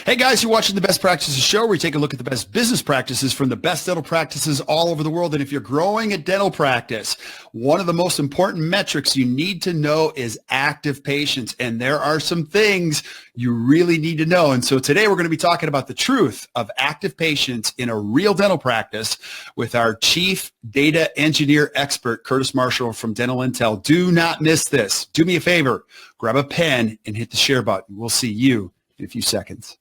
Hey guys, you're watching the Best Practices Show where we take a look at the best business practices from the best dental practices all over the world. And if you're growing a dental practice, one of the most important metrics you need to know is active patients. And there are some things you really need to know. And so today we're going to be talking about the truth of active patients in a real dental practice with our chief data engineer expert, Curtis Marshall from Dental Intel. Do not miss this. Do me a favor, grab a pen and hit the share button. We'll see you in a few seconds.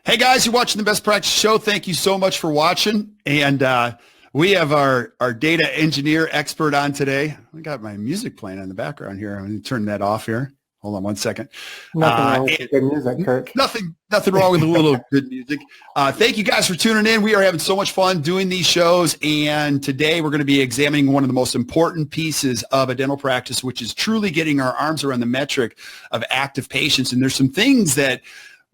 Hey guys, you're watching the Best Practice Show. Thank you so much for watching. And we have our data engineer expert on today. I got my music playing in the background here. I'm going to turn that off here. Hold on one second. Nothing wrong with good music, Kirk. Nothing wrong with a little good music. Thank you guys for tuning in. We are having so much fun doing these shows. And today we're going to be examining one of the most important pieces of a dental practice, which is truly getting our arms around the metric of active patients. And there's some things that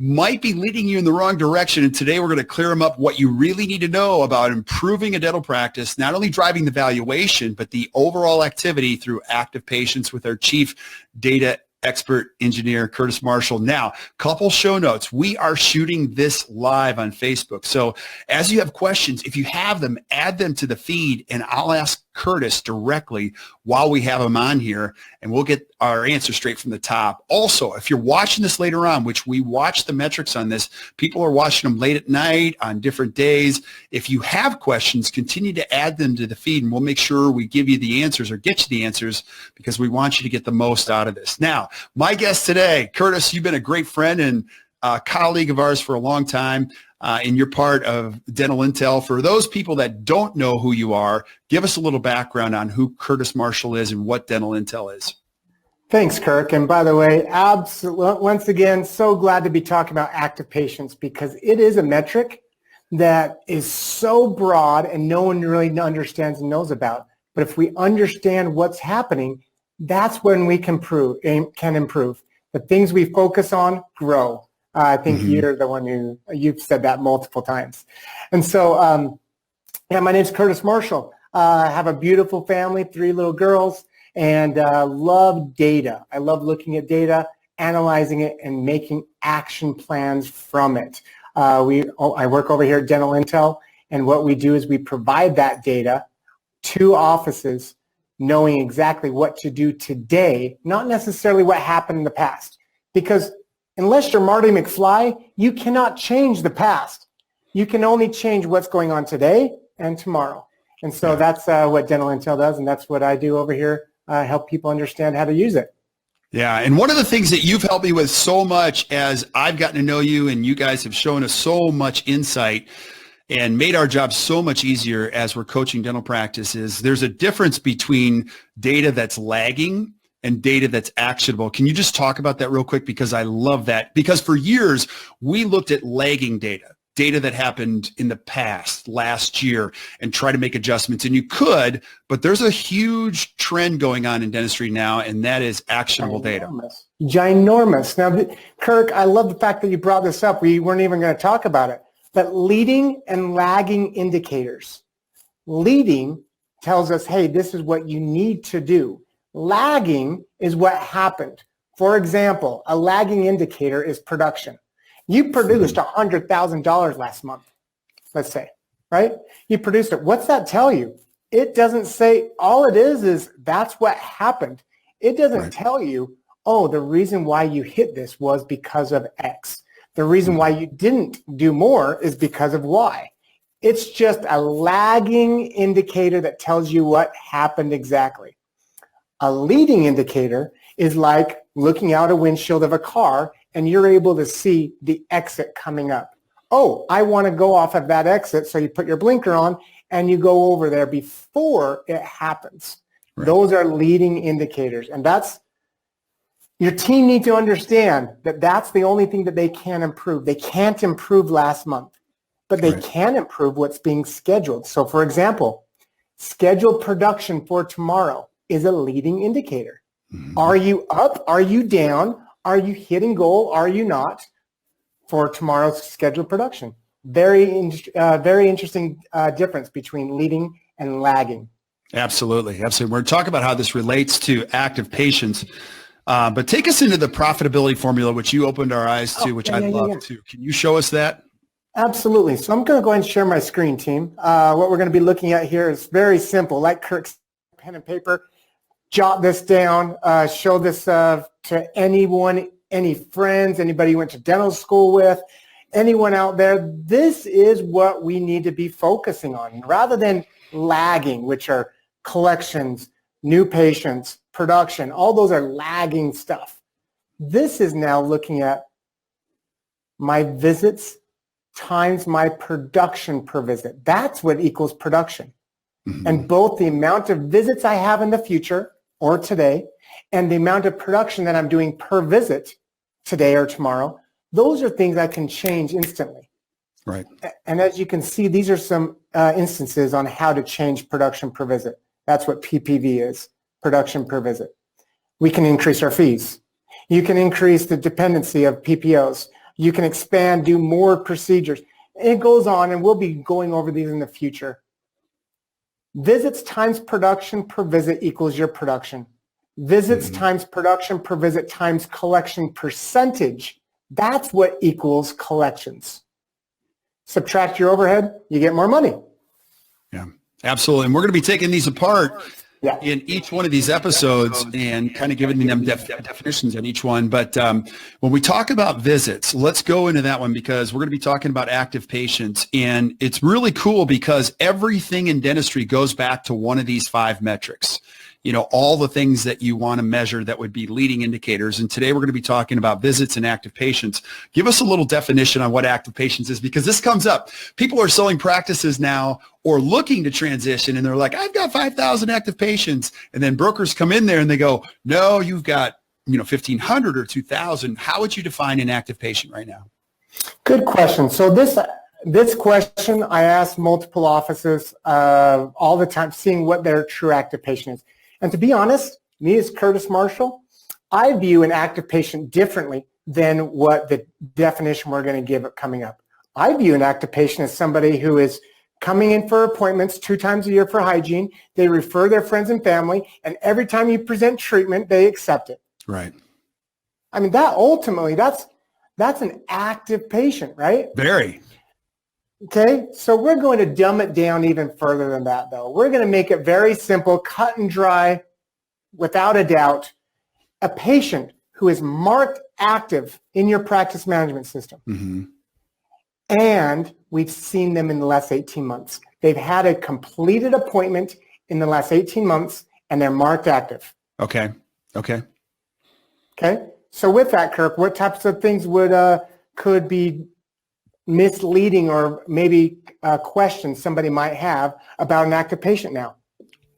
might be leading you in the wrong direction. And today we're going to clear them up, what you really need to know about improving a dental practice, not only driving the valuation, but the overall activity through active patients with our chief data expert engineer, Curtis Marshall. Now, couple show notes. We are shooting this live on Facebook. So as you have questions, if you have them, add them to the feed and I'll ask Curtis directly while we have him on here and we'll get our answer straight from the top. Also, if you're watching this later on, which we watch the metrics on this, people are watching them late at night on different days. If you have questions, continue to add them to the feed and we'll make sure we give you the answers or get you the answers because we want you to get the most out of this. Now, my guest today, Curtis, you've been a great friend and a colleague of ours for a long time. And you're part of Dental Intel. For those people that don't know who you are, give us a little background on who Curtis Marshall is and what Dental Intel is. Thanks, Kirk. And by the way, once again, so glad to be talking about active patients because it is a metric that is so broad and no one really understands and knows about. But if we understand what's happening, that's when we can improve. The things we focus on grow. I think you're the one you've said that multiple times. And so, my name's Curtis Marshall. I have a beautiful family, 3 little girls, and love data. I love looking at data, analyzing it, and making action plans from it. I work over here at Dental Intel, and what we do is we provide that data to offices knowing exactly what to do today, not necessarily what happened in the past. Because unless you're Marty McFly, you cannot change the past. You can only change what's going on today and tomorrow. And so that's what Dental Intel does, and that's what I do over here, help people understand how to use it. Yeah, and one of the things that you've helped me with so much as I've gotten to know you and you guys have shown us so much insight and made our job so much easier as we're coaching dental practices, there's a difference between data that's lagging and data that's actionable. Can you just talk about that real quick? Because I love that. Because for years, we looked at lagging data that happened in the past, last year, and try to make adjustments. And you could, but there's a huge trend going on in dentistry now, and that is actionable data. Ginormous. Now, Kirk, I love the fact that you brought this up. We weren't even going to talk about it. But leading and lagging indicators. Leading tells us, hey, this is what you need to do. Lagging is what happened. For example, a lagging indicator is production. You produced $100,000 last month, let's say, right? You produced it. What's that tell you? It doesn't say, all it is that's what happened. It doesn't tell you, oh, the reason why you hit this was because of X. The reason why you didn't do more is because of Y. It's just a lagging indicator that tells you what happened exactly. A leading indicator is like looking out a windshield of a car and you're able to see the exit coming up. Oh, I want to go off of that exit, so you put your blinker on and you go over there before it happens. Right. Those are leading indicators, and that's Your team needs to understand that that's the only thing that they can improve. They can't improve last month, but they can improve what's being scheduled. So for example, scheduled production for tomorrow is a leading indicator. Mm-hmm. Are you up? Are you down? Are you hitting goal? Are you not for tomorrow's scheduled production? Very interesting difference between leading and lagging. Absolutely. Absolutely. We're talking about how this relates to active patients. But take us into the profitability formula, which you opened our eyes to, which I'd love to. Can you show us that? Absolutely. So I'm going to go ahead and share my screen, team. What we're going to be looking at here is very simple. Like Kirk's pen and paper, jot this down, show this to anyone, any friends, anybody you went to dental school with, anyone out there. This is what we need to be focusing on rather than lagging, which are collections, new patients, production. All those are lagging stuff. This is now looking at my visits times my production per visit. That's what equals production. Mm-hmm. And both the amount of visits I have in the future or today and the amount of production that I'm doing per visit today or tomorrow, those are things I can change instantly. Right. And as you can see, these are some instances on how to change production per visit. That's what PPV is, production per visit. We can increase our fees. You can increase the dependency of PPOs. You can expand, do more procedures. It goes on, and we'll be going over these in the future. Visits times production per visit equals your production. Visits times production per visit times collection percentage. That's what equals collections. Subtract your overhead, you get more money. Yeah, absolutely. And we're going to be taking these apart in each one of these episodes and kind of giving them definitions on each one. But when we talk about visits, let's go into that one because we're going to be talking about active patients. And it's really cool because everything in dentistry goes back to one of these 5 metrics. You know, all the things that you want to measure that would be leading indicators. And today we're going to be talking about visits and active patients. Give us a little definition on what active patients is because this comes up. People are selling practices now or looking to transition and they're like, I've got 5,000 active patients. And then brokers come in there and they go, no, you've got, 1,500 or 2,000. How would you define an active patient right now? Good question. So this question I ask multiple offices all the time, seeing what their true active patient is. And to be honest, me as Curtis Marshall, I view an active patient differently than what the definition we're going to give coming up. I view an active patient as somebody who is coming in for appointments 2 times a year for hygiene. They refer their friends and family, and every time you present treatment, they accept it. Right. I mean, that ultimately, that's an active patient, right? Very. Okay, so we're going to dumb it down even further than that, though. We're going to make it very simple, cut and dry, without a doubt. A patient who is marked active in your practice management system. Mm-hmm. And we've seen them in the last 18 months. They've had a completed appointment in the last 18 months, and they're marked active. Okay. So with that, Kirk, what types of things could be misleading or maybe questions somebody might have about an active patient now?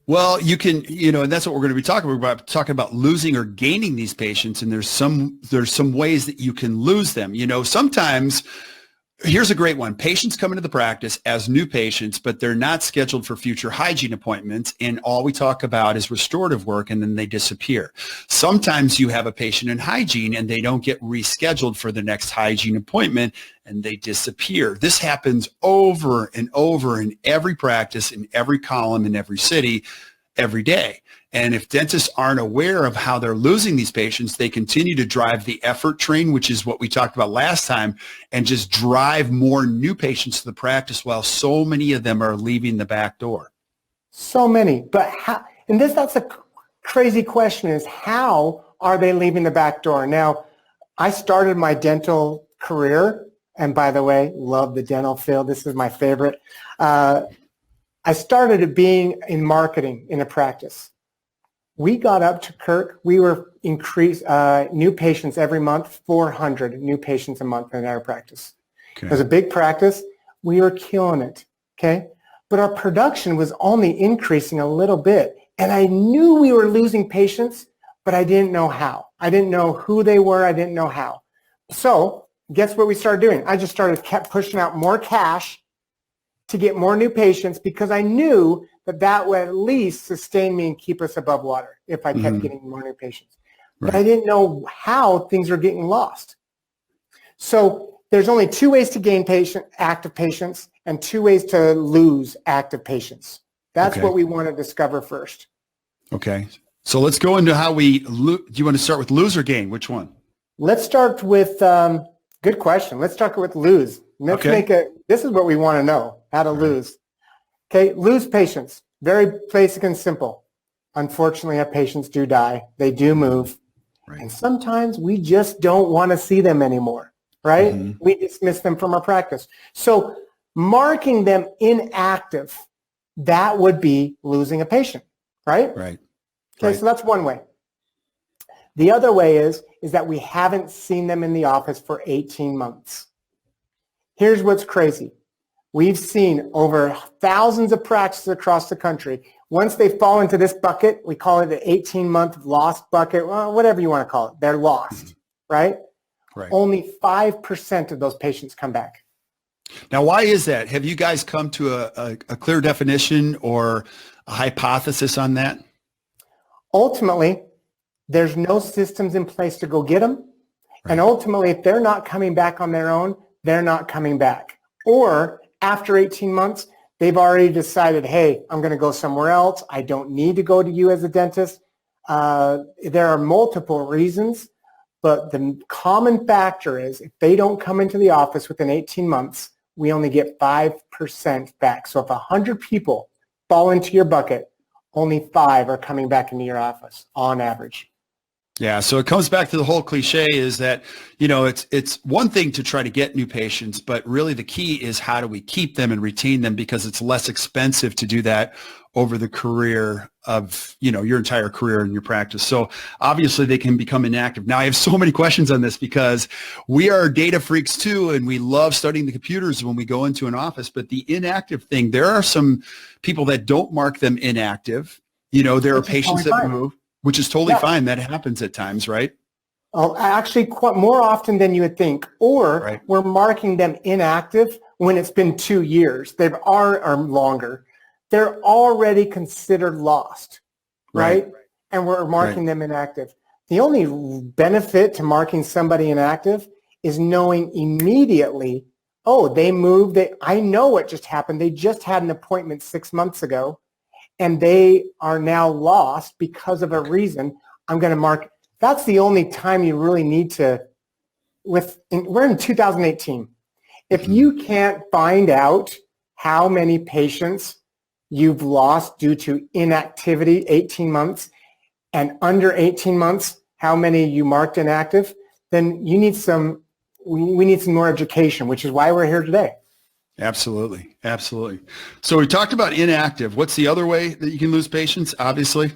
Well, you can, and that's what we're going to be talking about. We're talking about losing or gaining these patients, and there's some ways that you can lose them. Sometimes, here's a great one. Patients come into the practice as new patients, but they're not scheduled for future hygiene appointments, and all we talk about is restorative work, and then they disappear. Sometimes you have a patient in hygiene, and they don't get rescheduled for the next hygiene appointment, and they disappear. This happens over and over in every practice, in every column, in every city, every day. And if dentists aren't aware of how they're losing these patients, they continue to drive the effort train, which is what we talked about last time, and just drive more new patients to the practice while so many of them are leaving the back door. So many. But how, and that's a crazy question, is how are they leaving the back door? Now, I started my dental career, and by the way, love the dental field. This is my favorite. I started being in marketing in a practice. We got up to, Kirk, we were increased new patients every month, 400 new patients a month in our practice. Okay. It was a big practice. We were killing it, okay? But our production was only increasing a little bit. And I knew we were losing patients, but I didn't know how. I didn't know who they were. I didn't know how. So guess what we started doing? I just kept pushing out more cash to get more new patients because I knew that would at least sustain me and keep us above water if I kept getting more new patients. But I didn't know how things were getting lost. So there's only 2 ways to gain active patients and 2 ways to lose active patients. That's what we want to discover first. Okay. So let's go into how do you want to start with lose or gain? Which one? Let's start with, good question. Let's start with lose. Let's this is what we want to know, how to lose. Okay, lose patients. Very basic and simple. Unfortunately, our patients do die. They do move. Right. And sometimes we just don't want to see them anymore, right? We dismiss them from our practice. So marking them inactive, that would be losing a patient, right? Right. Okay, so that's one way. The other way is that we haven't seen them in the office for 18 months. Here's what's crazy. We've seen over thousands of practices across the country. Once they fall into this bucket, we call it the 18-month lost bucket, well, whatever you want to call it. They're lost, right? Only 5% of those patients come back. Now, why is that? Have you guys come to a clear definition or a hypothesis on that? Ultimately, there's no systems in place to go get them. And ultimately, if they're not coming back on their own, they're not coming back. Or after 18 months, they've already decided, hey, I'm going to go somewhere else. I don't need to go to you as a dentist. There are multiple reasons, but the common factor is if they don't come into the office within 18 months, we only get 5% back. So if 100 people fall into your bucket, only 5 are coming back into your office on average. Yeah, so it comes back to the whole cliche is that, it's one thing to try to get new patients, but really the key is how do we keep them and retain them, because it's less expensive to do that over the career of, your entire career in your practice. So obviously they can become inactive. Now I have so many questions on this because we are data freaks too, and we love studying the computers when we go into an office, but the inactive thing, there are some people that don't mark them inactive. There are patients that move. Which is totally fine. That happens at times, right? Oh, actually, quite more often than you would think. Or we're marking them inactive when it's been 2 years. Or longer. They're already considered lost, right? And we're marking them inactive. The only benefit to marking somebody inactive is knowing immediately, oh, they moved. I know what just happened. They just had an appointment 6 months ago, and they are now lost because of a reason. I'm going to mark. That's the only time you really need to, we're in 2018. If you can't find out how many patients you've lost due to inactivity, 18 months, and under 18 months, how many you marked inactive, then we need some more education, which is why we're here today. Absolutely. Absolutely. So we talked about inactive. What's the other way that you can lose patients, obviously?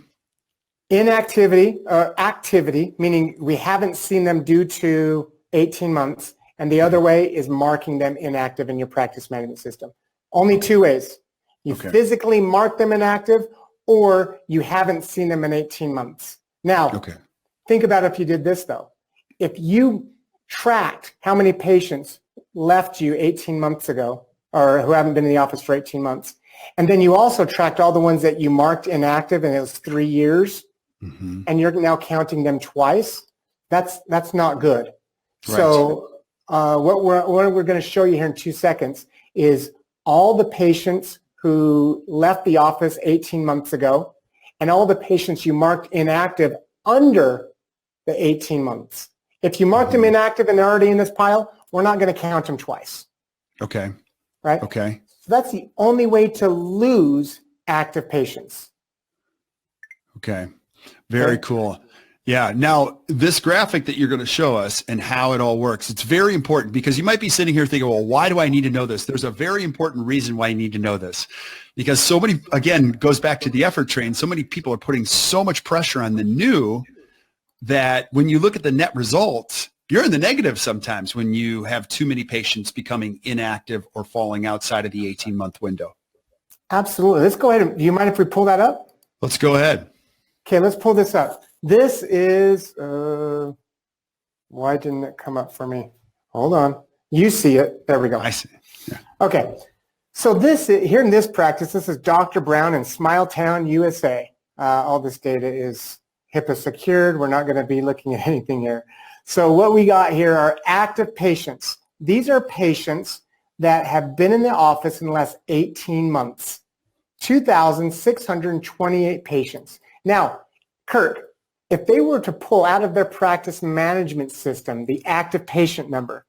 Inactivity, activity, meaning we haven't seen them due to 18 months. And the other way is marking them inactive in your practice management system. Only 2 ways. You physically mark them inactive, or you haven't seen them in 18 months. Now, think about if you did this, though. If you tracked how many patients left you 18 months ago, or who haven't been in the office for 18 months. And then you also tracked all the ones that you marked inactive, and it was 3 years, and you're now counting them twice. That's not good. So what we're going to show you here in 2 seconds is all the patients who left the office 18 months ago, and all the patients you marked inactive under the 18 months. If you marked them inactive and they're already in this pile, we're not going to count them twice. Okay. Right? Okay. So that's the only way to lose active patients. Okay. Very cool. Yeah. Now, this graphic that you're going to show us and how it all works, it's very important because you might be sitting here thinking, well, why do I need to know this? There's a very important reason why you need to know this. Because so many, again, goes back to the effort train. So many people are putting so much pressure on the new that when you look at the net results, you're in the negative sometimes when you have too many patients becoming inactive or falling outside of the 18-month window. Absolutely. Let's go ahead. Do you mind if we pull that up? Let's go ahead. Okay, let's pull this up. This is, why didn't it come up for me? Hold on. You see it. There we go. I see. Yeah. Okay. So here in this practice, this is Dr. Brown in Smiletown, USA. All this data is HIPAA secured. We're not going to be looking at anything here. So what we got here are active patients. These are patients that have been in the office in the last 18 months. 2,628 patients. Now, Kirk, if they were to pull out of their practice management system the active patient number,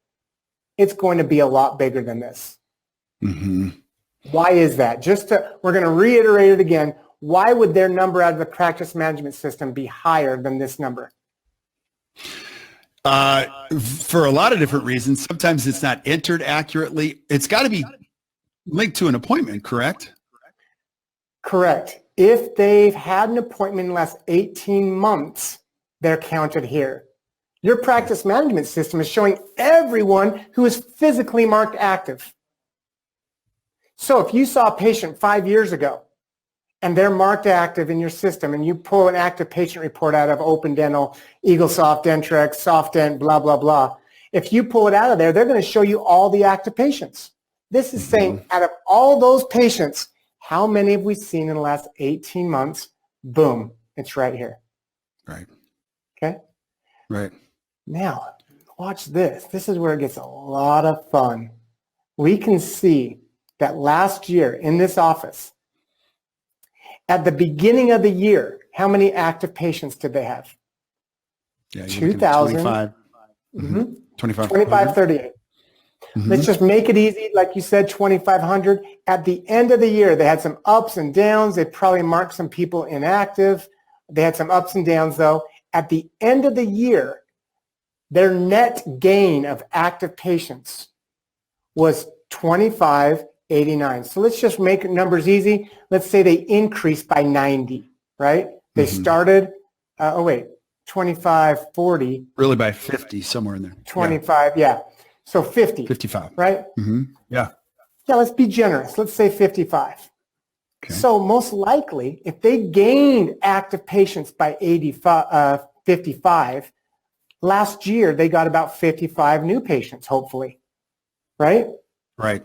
it's going to be a lot bigger than this. Mm-hmm. Why is that? We're going to reiterate it again. Why would their number out of the practice management system be higher than this number? For a lot of different reasons. Sometimes it's not entered accurately. It's got to be linked to an appointment, correct? Correct. If they've had an appointment in the last 18 months, they're counted here. Your practice management system is showing everyone who is physically marked active. So if you saw a patient 5 years ago and they're marked active in your system and you pull an active patient report out of Open Dental, EagleSoft, Dentrex, SoftDent, blah, blah, blah, if you pull it out of there, they're going to show you all the active patients. This is saying out of all those patients, how many have we seen in the last 18 months? Boom, it's right here. Right. Okay? Right. Now, watch this. This is where it gets a lot of fun. We can see that last year in this office, at the beginning of the year, how many active patients did they have? Yeah, 2,000. 25. Mm-hmm. 2538. Mm-hmm. Let's just make it easy. Like you said, 2,500. At the end of the year, they had some ups and downs. They probably marked some people inactive. They had some ups and downs, though. At the end of the year, their net gain of active patients was 2,589. So let's just make numbers easy. Let's say they increased by 90, right? They started, 2,540. Really by 50, somewhere in there. 25, yeah. So 50. 55. Right? Mm-hmm. Yeah. Yeah, let's be generous. Let's say 55. Okay. So most likely, if they gained active patients by 55, last year they got about 55 new patients, hopefully. Right? Right.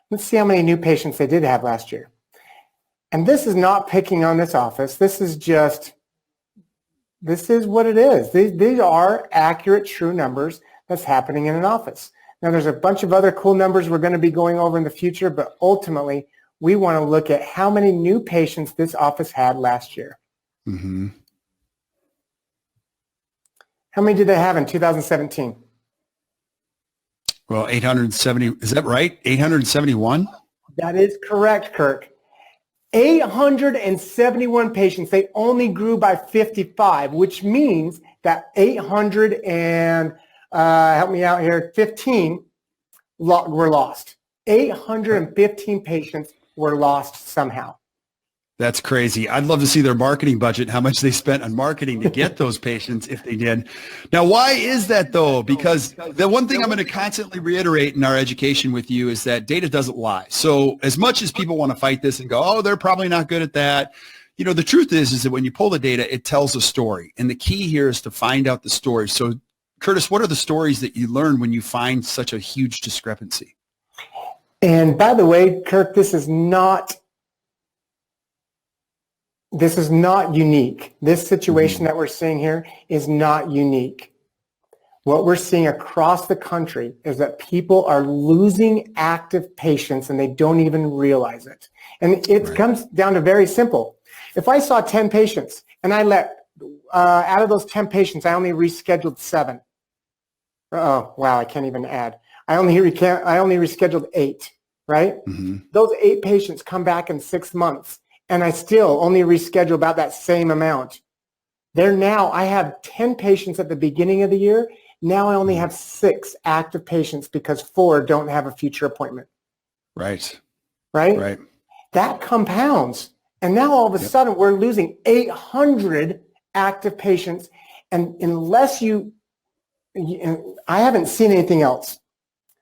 Let's see how many new patients they did have last year. And this is not picking on this office. This is what it is. These are accurate, true numbers that's happening in an office. Now, there's a bunch of other cool numbers we're going to be going over in the future, but ultimately, we want to look at how many new patients this office had last year. Mm-hmm. How many did they have in 2017? Well, 870, is that right? 871? That is correct, Kirk. 871 patients. They only grew by 55, which means that 800 and, help me out here, 15 were lost. 815 patients were lost somehow. That's crazy. I'd love to see their marketing budget, how much they spent on marketing to get those patients if they did. Now, why is that though? Because the one thing I'm going to constantly reiterate in our education with you is that data doesn't lie. So as much as people want to fight this and go, oh, they're probably not good at that. You know, the truth is that when you pull the data, it tells a story. And the key here is to find out the story. So Curtis, what are the stories that you learn when you find such a huge discrepancy? And by the way, Kirk, this is not unique. This situation that we're seeing here is not unique. What we're seeing across the country is that people are losing active patients and they don't even realize it. And it comes down to very simple. If I saw 10 patients and I out of those 10 patients, I only rescheduled 7. Oh, wow, I can't even add. I only rescheduled 8, right? Mm-hmm. Those 8 patients come back in 6 months. And I still only reschedule about that same amount. I have 10 patients at the beginning of the year. Now I only have 6 active patients because 4 don't have a future appointment. Right. That compounds. And now all of a sudden we're losing 800 active patients. And unless I haven't seen anything else.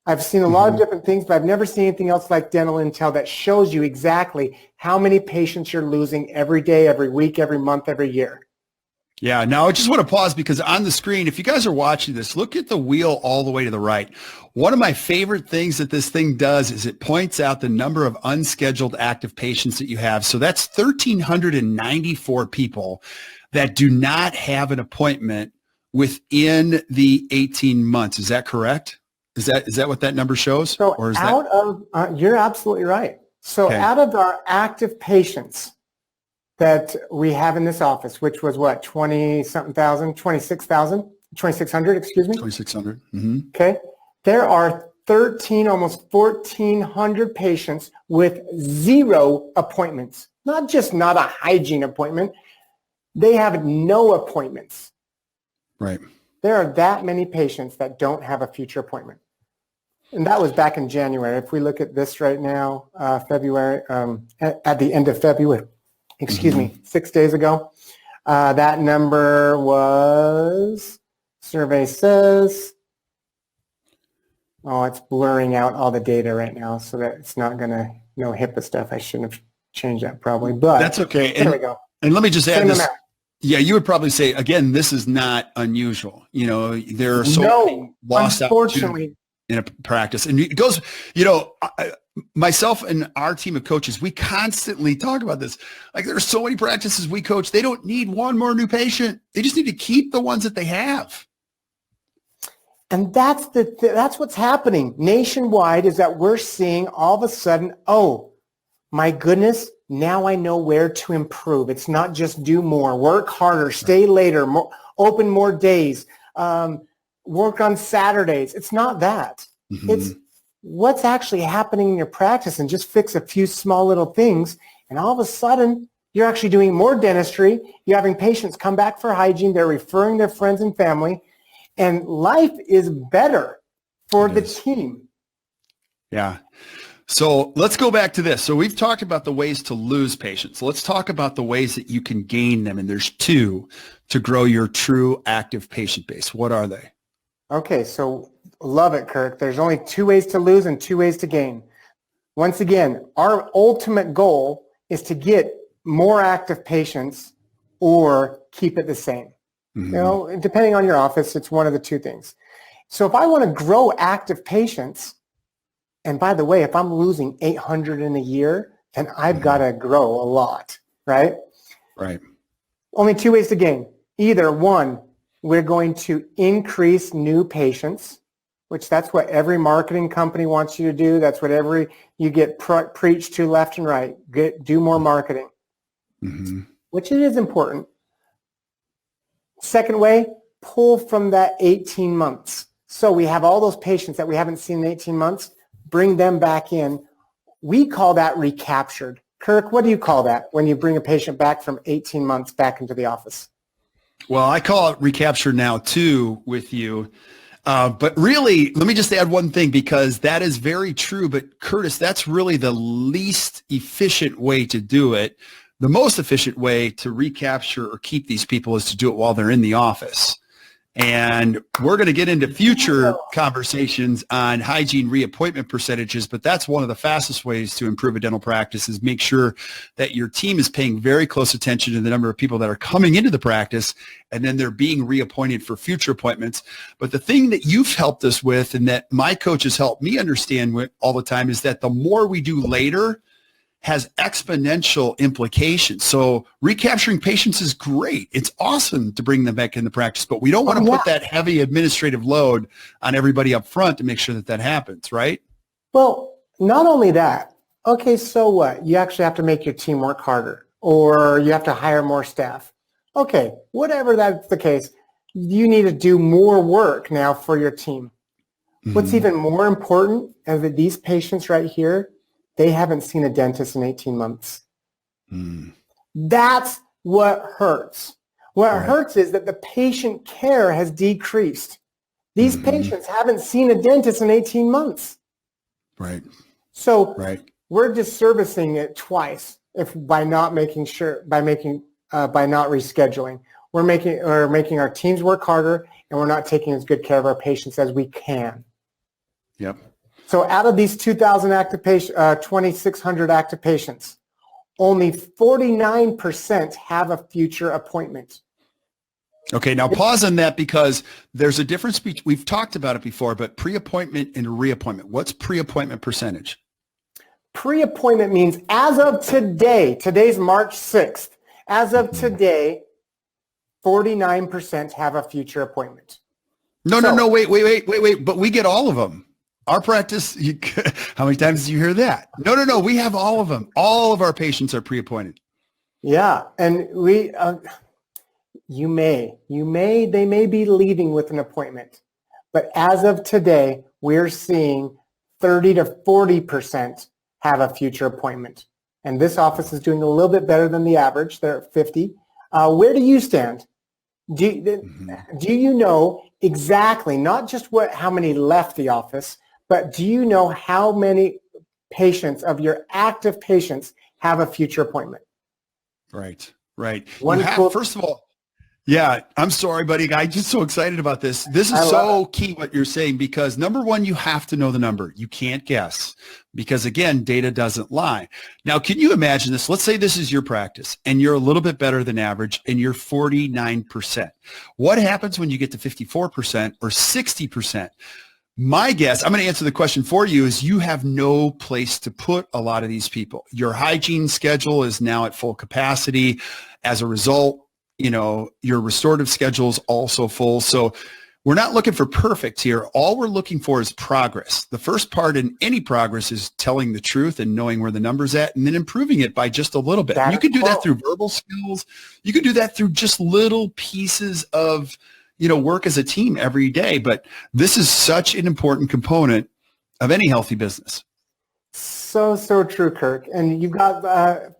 I've seen a lot of different things, but I've never seen anything else like dental intel that shows you exactly how many patients you're losing every day, every week, every month, every year. Yeah, now I just want to pause because on the screen, if you guys are watching this, look at the wheel all the way to the right. One of my favorite things that this thing does is it points out the number of unscheduled active patients that you have. So that's 1,394 people that do not have an appointment within the 18 months. Is that correct? Is that what that number shows? So Or is you're absolutely right. So Okay. out of our active patients that we have in this office, which was what, 20-something thousand, 2,600, excuse me? 2,600. Mm-hmm. Okay. There are 13, almost 1,400 patients with 0 appointments. Not just not a hygiene appointment. They have no appointments. Right. There are that many patients that don't have a future appointment. And that was back in January. If we look at this right now, February, at the end of February, excuse me, 6 days ago, that number was, survey says, oh, it's blurring out all the data right now so that it's not going to, no HIPAA stuff. I shouldn't have changed that probably, but that's okay. There we go. And let me just add Same this. amount. Yeah, you would probably say, again, this is not unusual. You know, there are so many lost unfortunately, in a practice. And it goes, myself and our team of coaches, we constantly talk about this. Like there are so many practices we coach, they don't need one more new patient. They just need to keep the ones that they have. and that's what's happening nationwide is that we're seeing all of a sudden, oh, my goodness, now I know where to improve. It's not just do more, work harder, stay later, open more days, work on Saturdays. It's not that. Mm-hmm. It's what's actually happening in your practice and just fix a few small little things. And all of a sudden, you're actually doing more dentistry. You're having patients come back for hygiene. They're referring their friends and family. And life is better for the team. Yeah. So let's go back to this. So we've talked about the ways to lose patients. Let's talk about the ways that you can gain them. And there's 2 to grow your true active patient base. What are they? Okay, so love it, Kirk. There's only 2 ways to lose and 2 ways to gain. Once again, our ultimate goal is to get more active patients or keep it the same. Mm-hmm. You know, depending on your office, it's one of the 2 things. So if I want to grow active patients, and by the way, if I'm losing 800 in a year, then I've got to grow a lot, right? Right. Only 2 ways to gain. Either 1, we're going to increase new patients, which that's what every marketing company wants you to do. That's what you get preached to left and right. Do more marketing, which it is important. Second way, pull from that 18 months. So we have all those patients that we haven't seen in 18 months, bring them back in. We call that recaptured. Kirk, what do you call that when you bring a patient back from 18 months back into the office? Well, I call it recapture now too with you. But really, let me just add one thing because that is very true. But Curtis, that's really the least efficient way to do it. The most efficient way to recapture or keep these people is to do it while they're in the office. And we're going to get into future conversations on hygiene reappointment percentages, but that's one of the fastest ways to improve a dental practice is make sure that your team is paying very close attention to the number of people that are coming into the practice, and then they're being reappointed for future appointments. But the thing that you've helped us with and that my coaches help me understand all the time is that the more we do later, has exponential implications. So recapturing patients is great. It's awesome to bring them back into practice, but we don't want to put that heavy administrative load on everybody up front to make sure that that happens, right? Well, not only that. Okay, so what? You actually have to make your team work harder or you have to hire more staff. Okay, whatever that's the case, you need to do more work now for your team. What's even more important is that these patients right here, they haven't seen a dentist in 18 months. That's what hurts. What hurts is that the patient care has decreased. These patients haven't seen a dentist in 18 months. Right. So we're disservicing it twice by not rescheduling. We're making our teams work harder, and we're not taking as good care of our patients as we can. Yep. So out of these 2,000 active patients, 2,600 active patients, only 49% have a future appointment. Okay, now pause on that because there's a difference. We've talked about it before, but pre-appointment and reappointment. What's pre-appointment percentage? Pre-appointment means as of today, today's March 6th, as of today, 49% have a future appointment. No, wait. But we get all of them. Our practice, how many times do you hear that? No, we have all of them. All of our patients are pre-appointed. Yeah, and we, they may be leaving with an appointment, but as of today, we're seeing 30 to 40% have a future appointment. And this office is doing a little bit better than the average. They're at 50. Where do you stand? Do you know exactly, not just how many left the office, but do you know how many patients of your active patients have a future appointment? Right. First of all, yeah, I'm sorry, buddy. I'm just so excited about this. This is so key what you're saying because number one, you have to know the number. You can't guess because again, data doesn't lie. Now, can you imagine this? Let's say this is your practice and you're a little bit better than average and you're 49%. What happens when you get to 54% or 60%? My guess, I'm going to answer the question for you, is you have no place to put a lot of these people. Your hygiene schedule is now at full capacity. As a result, your restorative schedule is also full. So we're not looking for perfect here. All we're looking for is progress. The first part in any progress is telling the truth and knowing where the number's at and then improving it by just a little bit. You can do that through verbal skills. You can do that through just little pieces of work as a team every day. But this is such an important component of any healthy business. So true, Kirk. And you've got,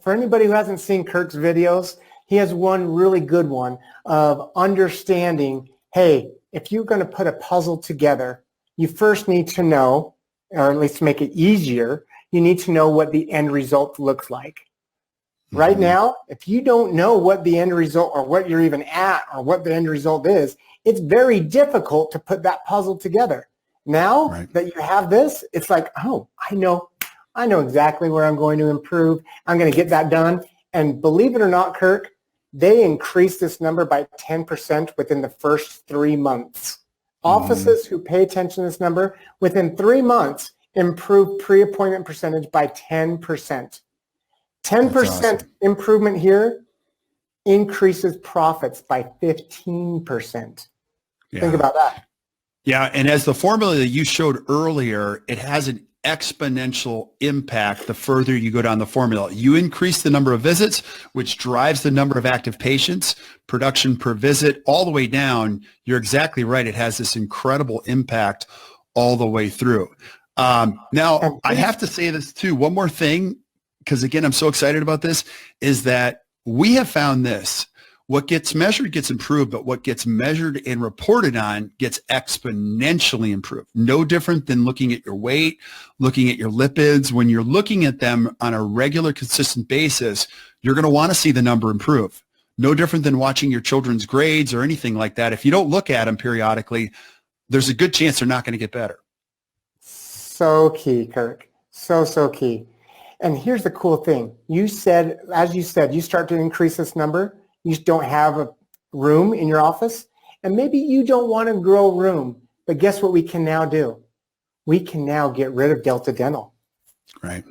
for anybody who hasn't seen Kirk's videos, he has one really good one of understanding, hey, if you're going to put a puzzle together, you first need to know, or at least to make it easier, you need to know what the end result looks like. Right now, if you don't know what the end result or what you're even at or what the end result is, it's very difficult to put that puzzle together. Now that you have this, it's like, oh, I know exactly where I'm going to improve. I'm going to get that done. And believe it or not, Kirk, they increased this number by 10% within the first 3 months. Offices who pay attention to this number within 3 months improve pre-appointment percentage by 10%. 10% improvement here increases profits by 15%. Yeah. Think about that. Yeah, and as the formula that you showed earlier, it has an exponential impact the further you go down the formula. You increase the number of visits, which drives the number of active patients, production per visit, all the way down. You're exactly right. It has this incredible impact all the way through. Now, I have to say this too. One more thing, because again, I'm so excited about this, is that we have found this. What gets measured gets improved, but what gets measured and reported on gets exponentially improved. No different than looking at your weight, looking at your lipids. When you're looking at them on a regular, consistent basis, you're going to want to see the number improve. No different than watching your children's grades or anything like that. If you don't look at them periodically, there's a good chance they're not going to get better. So key, Kirk. So key. And here's the cool thing. You said, as you said, you start to increase this number. You don't have a room in your office, and maybe you don't want to grow room, but guess what we can now do? We can now get rid of Delta Dental. Right.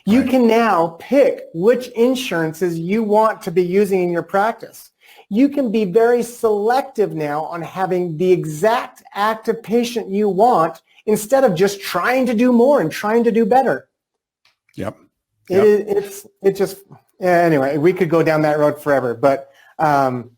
You can now pick which insurances you want to be using in your practice. You can be very selective now on having the exact active patient you want instead of just trying to do more and trying to do better. Yep. Anyway, we could go down that road forever, but well,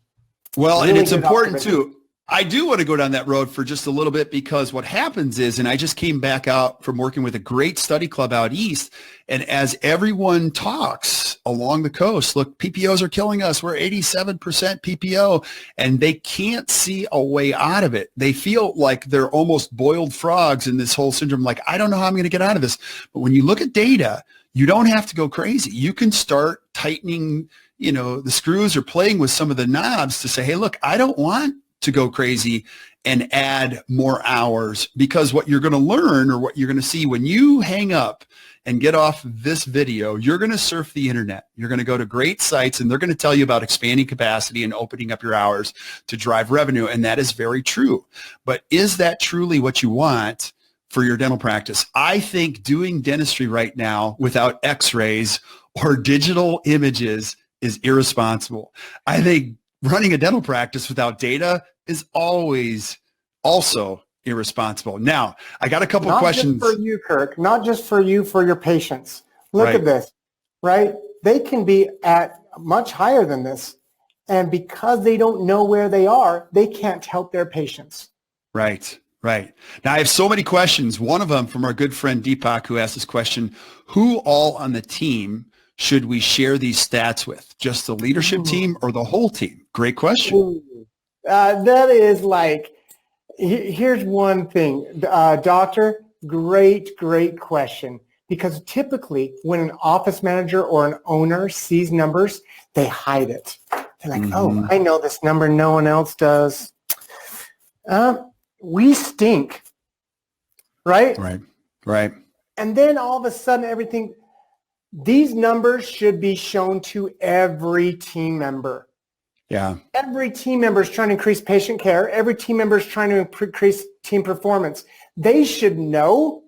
really, and it's important too. I do want to go down that road for just a little bit because what happens is, and I just came back out from working with a great study club out east, and as everyone talks along the coast, look, PPOs are killing us. We're 87% PPO, and they can't see a way out of it. They feel like they're almost boiled frogs in this whole syndrome. Like, I don't know how I'm going to get out of this. But when you look at data, you don't have to go crazy. You can start tightening, the screws or playing with some of the knobs to say, hey, look, I don't want to go crazy and add more hours, because what you're going to learn, or what you're going to see when you hang up and get off this video, you're going to surf the internet. You're going to go to great sites, and they're going to tell you about expanding capacity and opening up your hours to drive revenue. And that is very true. But is that truly what you want for your dental practice? I think doing dentistry right now without x-rays or digital images is irresponsible. I think running a dental practice without data is always also irresponsible. Now, I got a couple of questions. Not just for you, Kirk. Not just for you, for your patients. Look at this, right? They can be at much higher than this. And because they don't know where they are, they can't help their patients. Right. Right. Now, I have so many questions. One of them from our good friend Deepak, who asked this question: who all on the team should we share these stats with? Just the leadership team or the whole team? Great question. That is like, here's one thing, doctor, great question. Because typically when an office manager or an owner sees numbers, they hide it. They're like, oh, I know this number, no one else does. We stink, right? Right. And then all of a sudden these numbers should be shown to every team member. Yeah. Every team member is trying to increase patient care. Every team member is trying to increase team performance. They should know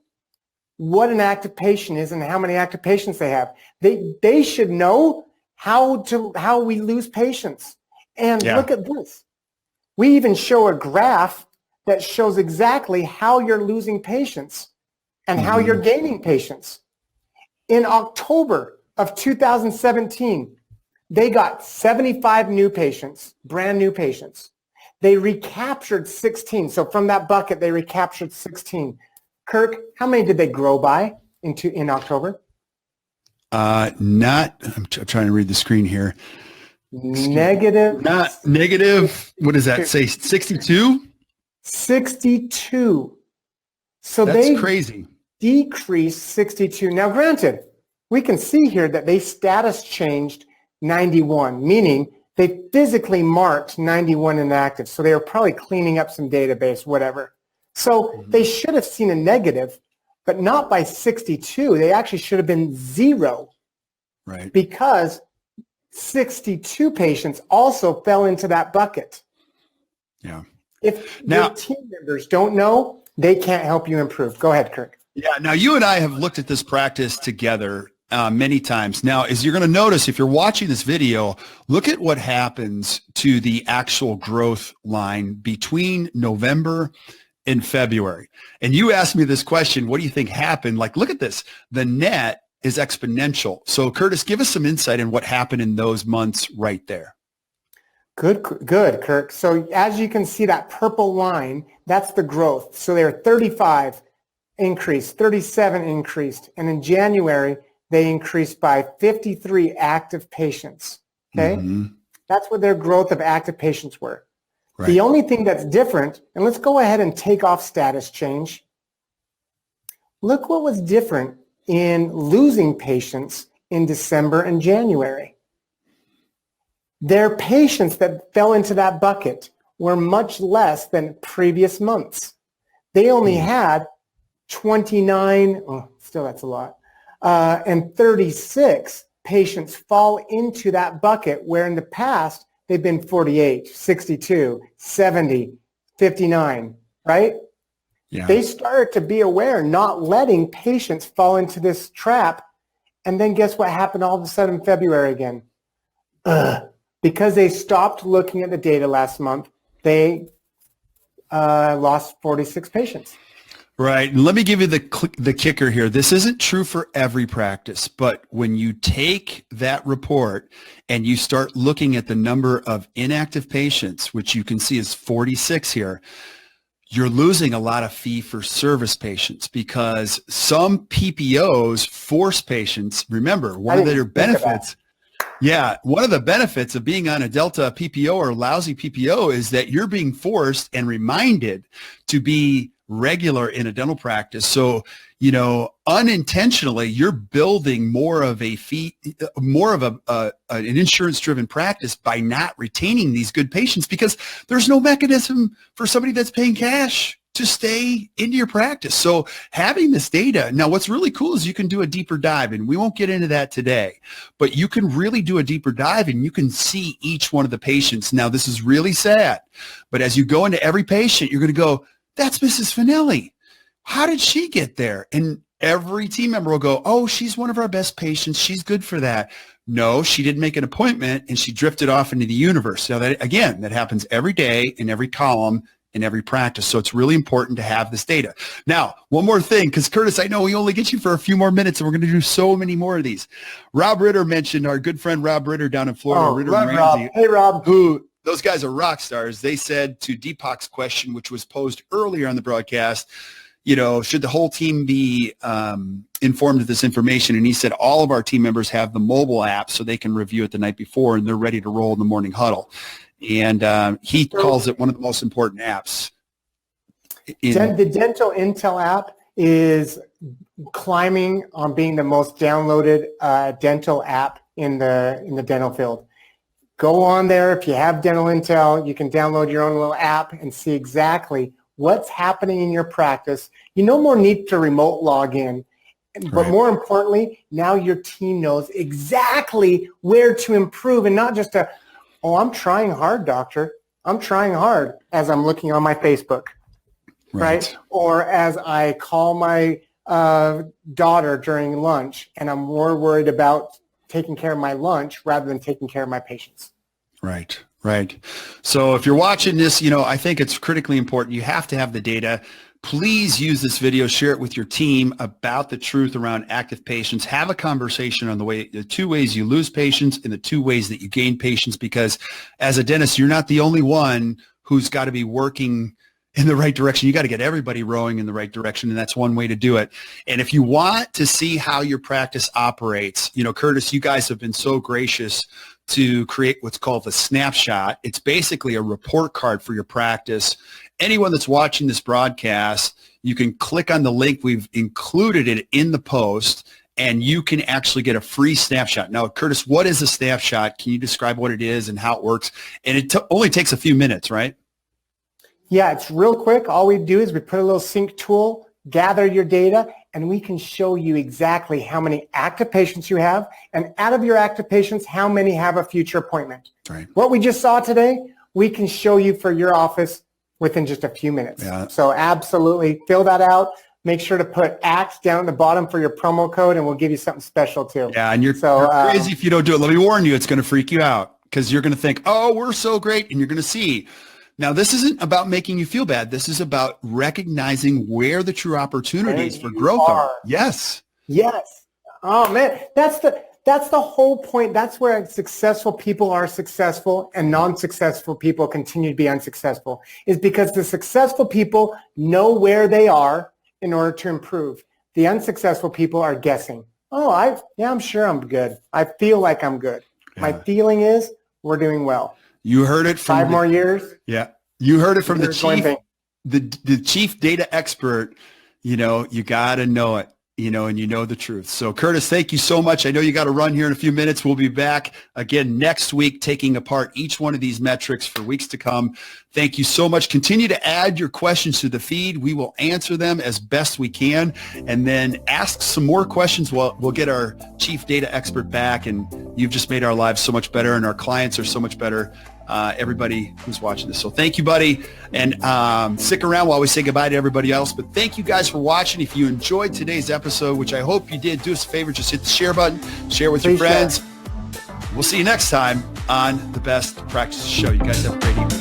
what an active patient is and how many active patients they have. They should know how we lose patients. And look at this. We even show a graph that shows exactly how you're losing patients and how you're gaining patients. In October of 2017, they got 75 new patients, brand new patients. They recaptured 16. So from that bucket, they recaptured 16. Kirk, how many did they grow by in October? I'm trying to read the screen here. Negative. Not negative. What does that say? 62? 62. So that's crazy. Decreased 62. Now, granted, we can see here that they status changed 91, meaning they physically marked 91 inactive. So they were probably cleaning up some database, whatever. So they should have seen a negative, but not by 62. They actually should have been 0. Right. Because 62 patients also fell into that bucket. Yeah. If your team members don't know, they can't help you improve. Go ahead, Kirk. Yeah. Now, you and I have looked at this practice together many times. Now, as you're going to notice, if you're watching this video, look at what happens to the actual growth line between November and February. And you asked me this question, what do you think happened? Like, look at this. The net is exponential. So, Curtis, give us some insight in what happened in those months right there. Good, Kirk. So as you can see, that purple line, that's the growth. So they were 35 increased, 37 increased, and in January, they increased by 53 active patients. Okay? That's what their growth of active patients were. Right. The only thing that's different, and let's go ahead and take off status change. Look what was different in losing patients in December and January. Their patients that fell into that bucket were much less than previous months. They only had 29, still that's a lot, and 36 patients fall into that bucket, where in the past they've been 48, 62, 70, 59, right? Yeah. They started to be aware, not letting patients fall into this trap. And then guess what happened all of a sudden in February again? Because they stopped looking at the data last month, they lost 46 patients. Right. And let me give you the kicker here. This isn't true for every practice, but when you take that report and you start looking at the number of inactive patients, which you can see is 46 here, you're losing a lot of fee-for-service patients, because some PPOs force patients. Remember, one of their benefits. Yeah, one of the benefits of being on a Delta PPO or lousy PPO is that you're being forced and reminded to be regular in a dental practice. So, unintentionally, you're building more of an insurance-driven practice by not retaining these good patients, because there's no mechanism for somebody that's paying cash to stay into your practice. So having this data, now what's really cool is you can do a deeper dive, and we won't get into that today, but you can really do a deeper dive and you can see each one of the patients. Now, this is really sad, but as you go into every patient, you're going to go, that's Mrs. Finelli. How did she get there? And every team member will go, oh, she's one of our best patients. She's good for that. No, she didn't make an appointment and she drifted off into the universe. So that, again, that happens every day in every column in every practice. So it's really important to have this data. Now, one more thing, because Curtis, I know we only get you for a few more minutes and we're going to do so many more of these. Rob Ritter mentioned our good friend Rob Ritter down in Florida. Oh, Ritter love and Rob. Ramsey, Hey, Rob. who those guys are rock stars. They said to Deepak's question, which was posed earlier on the broadcast, should the whole team be informed of this information? And he said all of our team members have the mobile app so they can review it the night before and they're ready to roll in the morning huddle. And he calls it one of the most important apps. The Dental Intel app is climbing on being the most downloaded dental app in the dental field. Go on there. If you have Dental Intel, you can download your own little app and see exactly what's happening in your practice. You no more need to remote log in, but more importantly, now your team knows exactly where to improve, and not just I'm trying hard, doctor. I'm trying hard as I'm looking on my Facebook. Right? Or as I call my daughter during lunch, and I'm more worried about taking care of my lunch rather than taking care of my patients. Right. So if you're watching this, I think it's critically important. You have to have the data. Please use this video, share it with your team about the truth around active patients. Have a conversation on the 2 ways you lose patients and the 2 ways that you gain patients, because as a dentist, you're not the only one who's got to be working in the right direction. You got to get everybody rowing in the right direction, and that's one way to do it. And if you want to see how your practice operates, Curtis, you guys have been so gracious to create what's called the Snapshot. It's basically a report card for your practice. Anyone that's watching this broadcast, you can click on the link. We've included it in the post, and you can actually get a free snapshot. Now, Curtis, what is a snapshot? Can you describe what it is and how it works? And it only takes a few minutes, right? Yeah, it's real quick. All we do is we put a little sync tool, gather your data, and we can show you exactly how many active patients you have, and out of your active patients, how many have a future appointment. Right. What we just saw today, we can show you for your office within just a few minutes. Yeah. So absolutely fill that out. Make sure to put ACT down at the bottom for your promo code, and we'll give you something special too. Yeah, and you're crazy if you don't do it. Let me warn you, it's going to freak you out, because you're going to think, oh, we're so great, and you're going to see. Now, this isn't about making you feel bad. This is about recognizing where the true opportunities for growth are. Yes. Oh, man, that's the whole point. That's where successful people are successful and non-successful people continue to be unsuccessful, is because the successful people know where they are in order to improve. The unsuccessful people are guessing. I'm sure I'm good. I feel like I'm good. Yeah. My feeling is we're doing well. You heard it from 5 more years. Yeah. You heard it from the chief data expert. You got to know it, and you know the truth. So Curtis, thank you so much. I know you got to run here in a few minutes. We'll be back again next week, taking apart each one of these metrics for weeks to come. Thank you so much. Continue to add your questions to the feed. We will answer them as best we can, and then ask some more questions. We'll get our chief data expert back, and you've just made our lives so much better, and our clients are so much better. Everybody who's watching this. So thank you, buddy. And stick around while we say goodbye to everybody else. But thank you guys for watching. If you enjoyed today's episode, which I hope you did, do us a favor, just hit the share button, share with your friends. We'll see you next time on the Best Practices Show. You guys have a great evening.